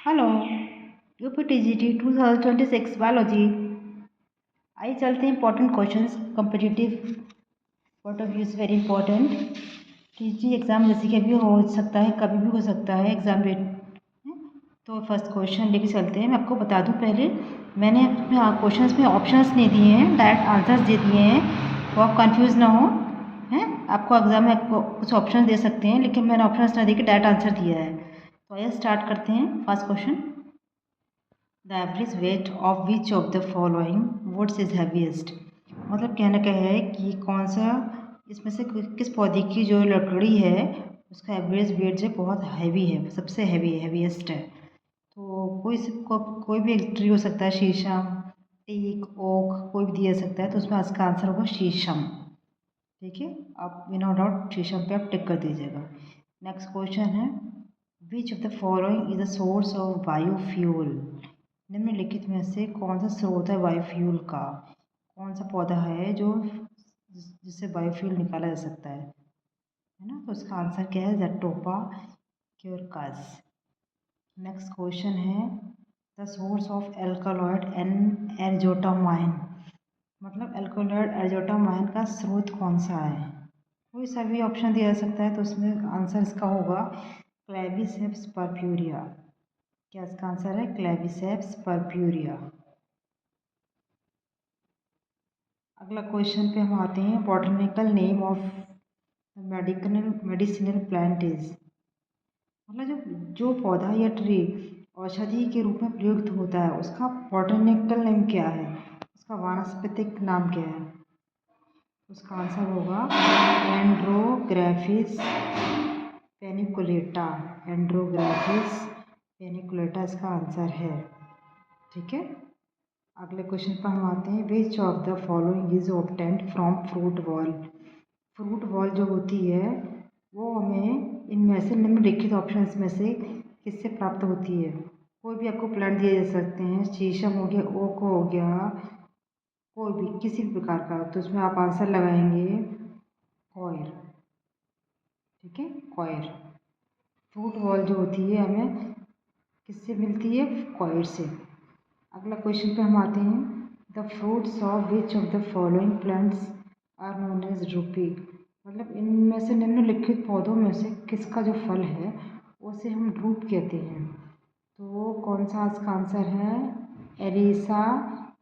Hello. UPTGT 2026 biology. आइए चलते हैं important questions competitive point of view से वेरी इंपॉर्टेंट। टीजी एग्ज़ाम जैसे कि अभी हो सकता है, कभी भी हो सकता है एग्ज़ाम डेट। तो फर्स्ट क्वेश्चन लेके चलते हैं। मैं आपको बता दूं पहले, मैंने अपने क्वेश्चंस में ऑप्शंस नहीं दिए हैं, डायरेक्ट आंसर्स दे दिए हैं, तो आप कंफ्यूज ना हो। हैं, आपको एग्ज़ाम में आपको कुछ ऑप्शन दे सकते हैं, लेकिन मैंने ऑप्शंस ना दे के डायरेक्ट आंसर दिया है। तो आइए स्टार्ट करते हैं। First question, the average weight of which of the following woods is heaviest. मतलब कहना क्या है कि कौन सा इसमें से किस पौधे की जो लकड़ी है उसका एवरेज वेट जो बहुत हैवी है, सबसे हैवीएस्ट है। तो कोई भी एक ट्री हो सकता है, शीशम, टीक, ओक, कोई भी दिया सकता है, तो उसमें इसका आंसर होगा शीशम। ठीक है, आप विदाउट डाउट शीशम पे आप टिक कर दीजिएगा। नेक्स्ट क्वेश्चन है, विच of the following is the source of biofuel. निम्नलिखित में से कौन सा स्रोत है बायोफ्यूल का। कौन सा पौधा है जो जिससे बायोफ्यूल निकाला जा सकता है ना। तो इसका आंसर क्या है, ज़ेटोपा क्यूरकस। नेक्स्ट क्वेश्चन है, द सोर्स ऑफ एल्कालॉइड एन एरजोटामाइन। मतलब एल्कालॉइड एरजोटामाइन का स्रोत कौन सा है। कोई सा भी ऑप्शन दिया जा सकता है, तो उसमें आंसर इसका होगा क्लेविसेप्स पर्प्यूरिया। क्या इसका आंसर है, क्लेविसेप्स पर्प्यूरिया। अगला क्वेश्चन पे हम आते हैं, botanical name of medicinal plant is. मतलब जो पौधा या ट्री औषधि के रूप में प्रयुक्त होता है उसका बॉटनिकल नेम क्या है, उसका वानस्पतिक नाम क्या है। उसका आंसर होगा एंड्रोग्राफिस पेनिकुलेटा। एंड्रोग्राफिस पेनिकुलेटा इसका आंसर है। ठीक है, अगले क्वेश्चन पर हम आते हैं, which of the following is obtained from fruit wall. Fruit wall जो होती है वो हमें इनमें से निम्नलिखित ऑप्शंस में से किससे प्राप्त होती है। कोई भी आपको प्लांट दिए जा सकते हैं, शीशम हो गया, ओक हो गया, कोई भी किसी भी प्रकार का, तो उसमें आप आंसर लगाएंगे कॉयर। ठीक है, कॉयर। फ्रूट वॉल जो होती है हमें किससे मिलती है, कॉयर से। अगला क्वेश्चन पे हम आते हैं, the fruits of which of the following plants are known as drupe. मतलब इनमें से निम्नलिखित पौधों में से किसका जो फल है उसे हम ड्रूप कहते हैं। तो कौन सा इसका आंसर है, एरिसा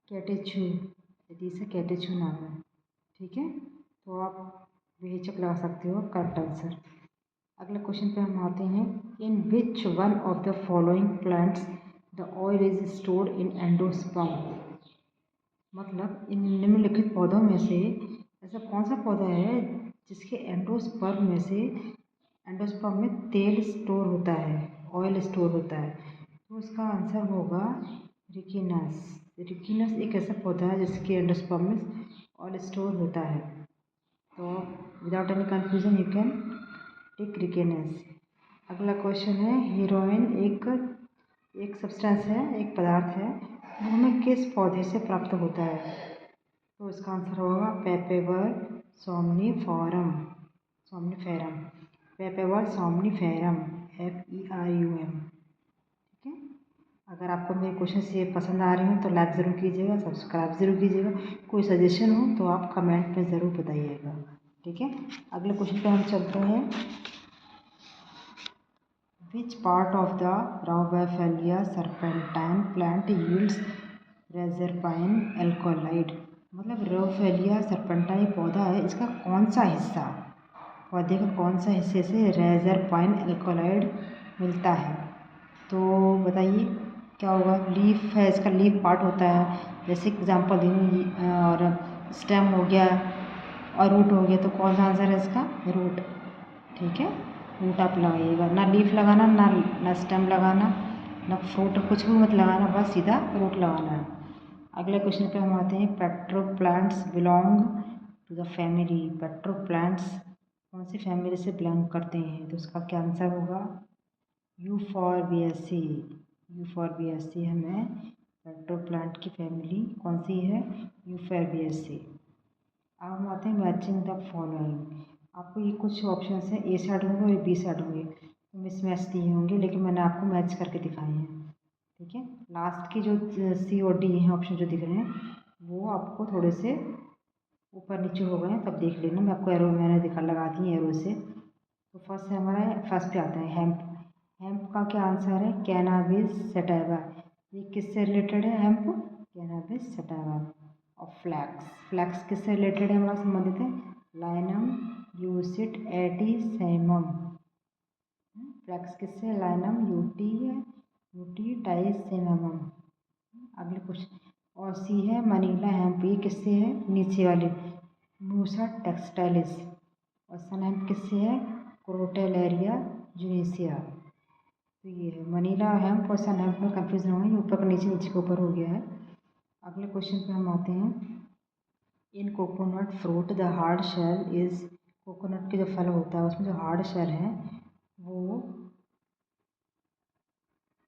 कैटेचू। एरिसा कैटेचू नाम है। ठीक है, तो आप बेहिचक लगा सकते हो करेक्ट आंसर। अगले क्वेश्चन पे हम आते हैं, in which one of the following plants the oil is stored in endosperm. मतलब इन निम्नलिखित पौधों में से ऐसा कौन सा पौधा है जिसके एंडोस्पर्म में से, एंडोस्पर्म में तेल स्टोर होता है, ऑयल स्टोर होता है। तो उसका आंसर होगा रिकिनस। रिकिनस एक ऐसा पौधा है जिसके एंडोस्पर्म में ऑयल स्टोर होता है। तो without any confusion you can tick ricinus. अगला क्वेश्चन है, हीरोइन एक सब्सटेंस है, एक पदार्थ है, वो हमें किस पौधे से प्राप्त होता है। तो इसका आंसर होगा पेपेवर सोमनीफेरम। Somniferum, पेपेवर somniferum, FERUM। ठीक है, अगर आपको मेरे क्वेश्चन ये पसंद आ रहे हैं तो लाइक ज़रूर कीजिएगा, सब्सक्राइब ज़रूर कीजिएगा। कोई सजेशन हो तो आप कमेंट में ज़रूर बताइएगा। ठीक है, अगले क्वेश्चन पे हम चलते हैं, which part of the Rauweifellia serpentine plant yields reserpine alkaloid. मतलब राउफेलिया सर्पेंटाइन पौधा है, इसका कौन सा हिस्सा, पौधे का कौन सा हिस्से से रेजरपाइन एल्कोलाइड मिलता है। तो बताइए क्या होगा, लीफ है, इसका लीफ पार्ट होता है, जैसे एग्जांपल दूँ, और स्टेम हो गया और रूट हो गया, तो कौन सा आंसर है इसका, रूट। ठीक है, रूट आप लगाइएगा, ना लीफ लगाना, ना स्टेम लगाना, ना फ्रूट, कुछ भी मत लगाना, बस सीधा रूट लगाना है। अगले क्वेश्चन पे हम आते हैं, petro plants belong to the family. Petro plants कौन सी फैमिली से बिलोंग करते हैं, तो उसका क्या आंसर होगा, यूफॉर्बिएसी। यूफॉर्बिएसी हमें पेट्रो प्लांट की फैमिली कौन सी है, यूफॉर्बिएसी। अब हम आते हैं मैचिंग द फॉलोइंग। आपको ये कुछ ऑप्शन है, ए साइड होंगे और बी साइड होंगे, मिसमैच दिए होंगे, लेकिन मैंने आपको मैच करके दिखाए हैं। ठीक है, लास्ट के जो सी और डी हैं ऑप्शन जो दिख रहे हैं वो आपको थोड़े से ऊपर नीचे हो गए हैं, तब देख लेना। मैं आपको एरो मैंने दिखा लगा दी एरो से। तो फर्स्ट है हमारा, फर्स्ट पे आता है हेम्प। हेम्प का क्या आंसर है? Cannabis sativa. ये किससे रिलेटेड है? Hemp cannabis sativa. और फ्लैक्स, फ्लैक्स किससे रिलेटेड है? हमारा संबंधित है लाइनम यूसिट एटीसेमम। फ्लैक्स किससे? लाइनम यूटी है, यूटी टाइसेमम। अगले क्वेश्चन, और सी है मनीला हेम्प। ये किससे है? नीचे वाले मूसा टेक्सटाइलिस। और सन हेम्प किससे है? क्रोटेलेरिया जुनेसिया। तो ये है मनीला हेम्प और सन हेम्प में कंफ्यूजन हो गया, ऊपर का नीचे, नीचे के ऊपर हो गया है। अगले क्वेश्चन पे हम आते हैं। In coconut fruit the hard shell is, coconut के जो फल होता है उसमें जो हार्ड शेल है वो,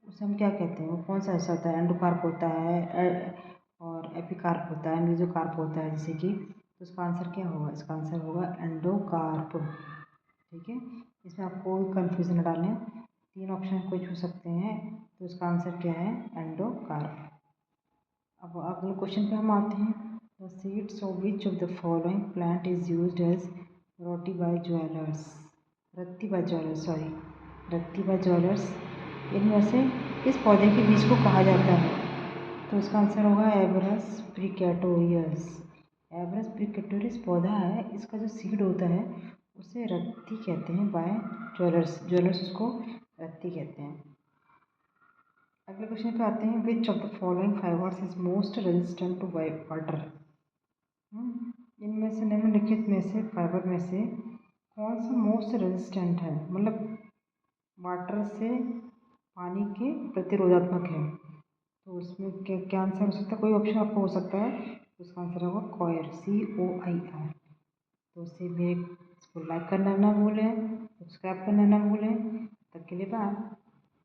उसे हम क्या कहते हैं? वो कौन सा हिस्सा होता है? एंडोकार्प होता है और एपिकार्प होता है, मेसोकार्प होता है जैसे कि। तो इसका आंसर क्या होगा? इसका आंसर होगा एंडोकार्प। ठीक है, इसमें आप कोई कन्फ्यूज़न न डालें, 3 ऑप्शन कोई छू सकते हैं। तो इसका आंसर क्या है? एंडोकार्प। अब अगले क्वेश्चन पे हम आते हैं। The seeds of which of the following plant is used as roti by jewellers, ratti by jewellers, sorry, ratti by jewellers. इनमें से किस पौधे के बीज को कहा जाता है? तो इसका आंसर होगा एबरस प्रिकेटोरियस। एबरस प्रिकेटोरियस पौधा है, इसका जो सीड होता है उसे रत्ती कहते हैं बाय ज्वेलर्स, ज्वेलर्स उसको रत्ती कहते हैं। अगले क्वेश्चन पे आते हैं। Which of the following fibres is most resistant to water. इनमें से निम्नलिखित में से फाइबर में से कौन सा मोस्ट रेजिस्टेंट है, मतलब वाटर से पानी के प्रतिरोधात्मक है? तो उसमें क्या क्या आंसर हो सकता है? कोई ऑप्शन आपको हो सकता है। तो उसका आंसर होगा कॉयर, COIR। तो उससे मेरे इसको लाइक करना ना भूलें, सब्सक्राइब करना ना भूलें। तब के लिए बाय।